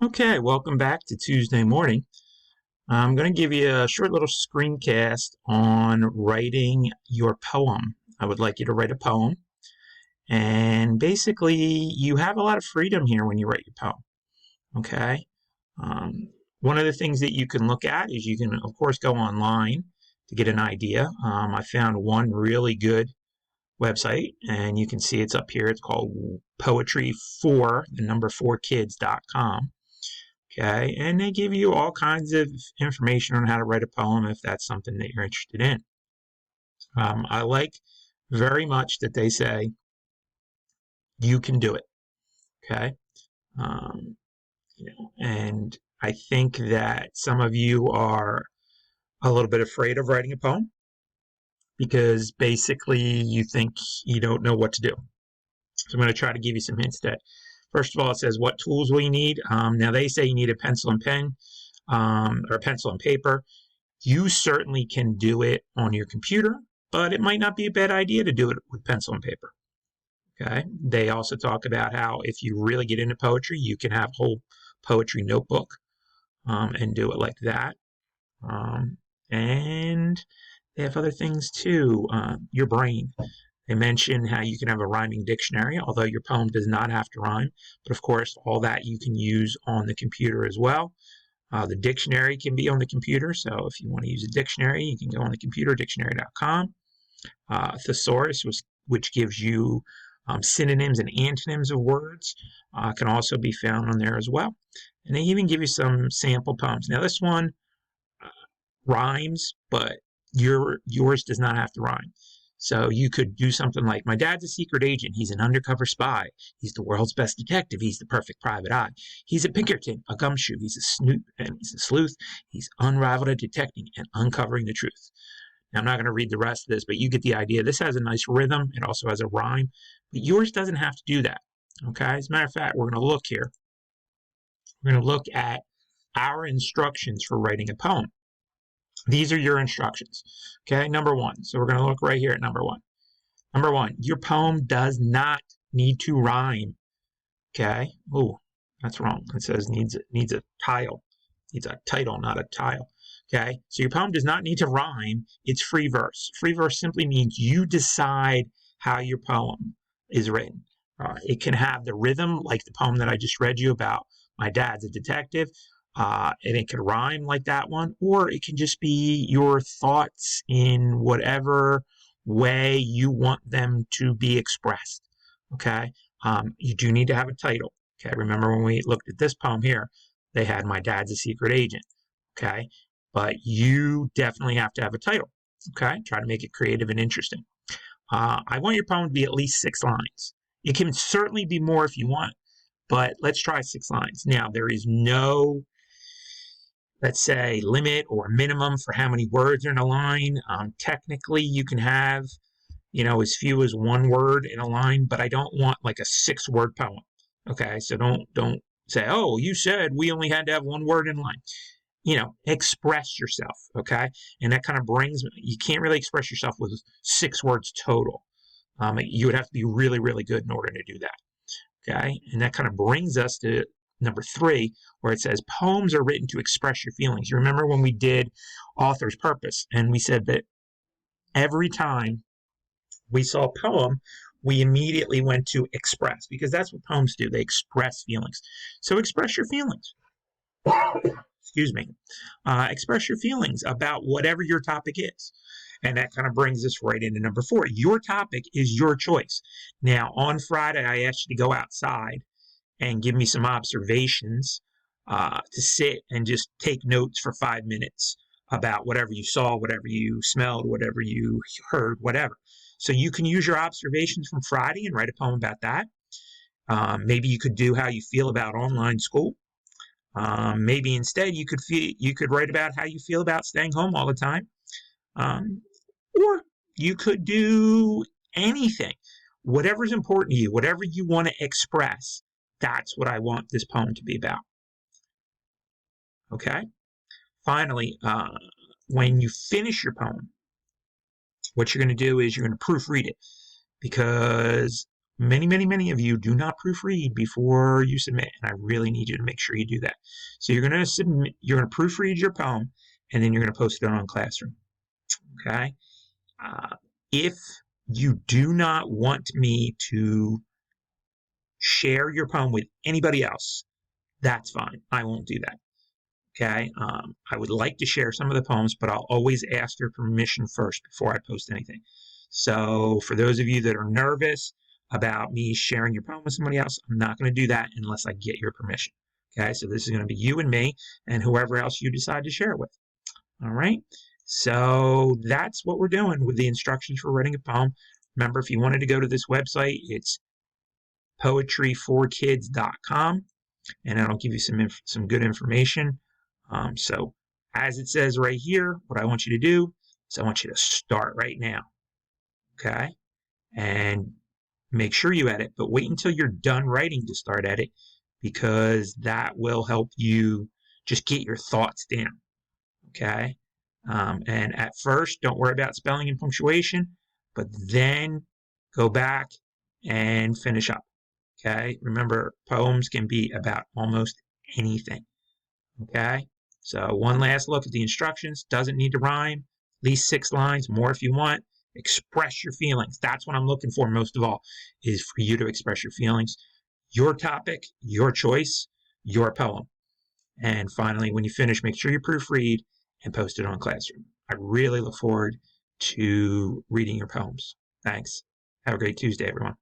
Okay, welcome back to Tuesday morning. I'm going to give you a short little screencast on writing your poem. I would like you to write a poem, and basically, you have a lot of freedom here when you write your poem. Okay, one of the things that you can look at is you can, of course, go online to get an idea. I found one really good website, and you can see it's up here. It's called Poetry for the number 4kids.com. Okay, and they give you all kinds of information on how to write a poem if that's something that you're interested in. I like very much that they say you can do it. Okay, um, and I think that some of you are a little bit afraid of writing a poem because basically you think you don't know what to do. So I'm going to try to give you some hints that, first of all, it says what tools will you need. Now they say you need a pencil and pen or pencil and paper. You certainly can do it on your computer, but it might not be a bad idea to do it with pencil and paper. Okay. They also talk about how if you really get into poetry, you can have a whole poetry notebook and do it like that. And they have other things too. Your brain. They mention how you can have a rhyming dictionary, although your poem does not have to rhyme. But of course, all that you can use on the computer as well. The dictionary can be on the computer, so if you want to use a dictionary, you can go on the computer, dictionary.com. Thesaurus, which gives you synonyms and antonyms of words, can also be found on there as well. And they even give you some sample poems. Now, this one rhymes, but yours does not have to rhyme. So you could do something like, my dad's a secret agent. He's an undercover spy. He's the world's best detective. He's the perfect private eye. He's a Pinkerton, a gumshoe. He's a snoop and he's a sleuth. He's unrivaled at detecting and uncovering the truth. Now, I'm not going to read the rest of this, but you get the idea. This has a nice rhythm. It also has a rhyme, but yours doesn't have to do that. Okay. As a matter of fact, we're going to look here. We're going to look at our instructions for writing a poem. These are your instructions. Okay, number one. So we're going to look right here at number one. Number one, your poem does not need to rhyme. Okay. Oh, that's wrong. It says needs a tile. Needs a title, not a tile. Okay. So your poem does not need to rhyme. It's free verse. Free verse simply means you decide how your poem is written. It can have the rhythm like the poem that I just read you about. My dad's a detective. And it could rhyme like that one, or it can just be your thoughts in whatever way you want them to be expressed. Okay. You do need to have a title. Okay. Remember when we looked at this poem here, they had my dad's a secret agent. Okay. But you definitely have to have a title. Okay. Try to make it creative and interesting. I want your poem to be at least 6 lines. It can certainly be more if you want, but let's try 6 lines. Now, there is no, let's say, limit or minimum for how many words are in a line. Technically, you can have, as few as 1 word in a line, but I don't want like a 6-word poem. Okay, so don't say, oh, you said we only had to have 1 word in a line. Express yourself. Okay, and that kind of brings, you can't really express yourself with 6 words total. You would have to be really, really good in order to do that. Okay, and that kind of brings us to number 3, where it says poems are written to express your feelings. You remember when we did author's purpose, and we said that every time we saw a poem, we immediately went to express, because that's what poems do. They express feelings. So express your feelings. Excuse me. Express your feelings about whatever your topic is. And that kind of brings us right into number 4. Your topic is your choice. Now, on Friday, I asked you to go outside and give me some observations, to sit and just take notes for 5 minutes about whatever you saw, whatever you smelled, whatever you heard, whatever. So you can use your observations from Friday and write a poem about that. Maybe you could do how you feel about online school. Maybe instead you could write about how you feel about staying home all the time. Or you could do anything. Whatever's important to you, whatever you want to express, that's what I want this poem to be about. Okay? Finally, when you finish your poem, what you're going to do is you're going to proofread it, because Many, many, many of you do not proofread before you submit, and I really need you to make sure you do that. So you're going to submit, you're going to proofread your poem, and then you're going to post it on Classroom. Okay? If you do not want me to share your poem with anybody else, that's fine. I won't do that. Okay? I would like to share some of the poems, but I'll always ask your permission first before I post anything. So for those of you that are nervous about me sharing your poem with somebody else, I'm not going to do that unless I get your permission. Okay? So this is going to be you and me and whoever else you decide to share it with. All right? So that's what we're doing with the instructions for writing a poem. Remember, if you wanted to go to this website, it's poetryforkids.com, and it'll give you some good information. So as it says right here, what I want you to do is I want you to start right now. Okay? And make sure you edit, but wait until you're done writing to start edit, because that will help you just get your thoughts down. Okay? And at first, don't worry about spelling and punctuation, but then go back and finish up. Okay? Remember, poems can be about almost anything. Okay? So one last look at the instructions. Doesn't need to rhyme. At least 6 lines, more if you want. Express your feelings. That's what I'm looking for most of all, is for you to express your feelings. Your topic, your choice, your poem. And finally, when you finish, make sure you proofread and post it on Classroom. I really look forward to reading your poems. Thanks. Have a great Tuesday, everyone.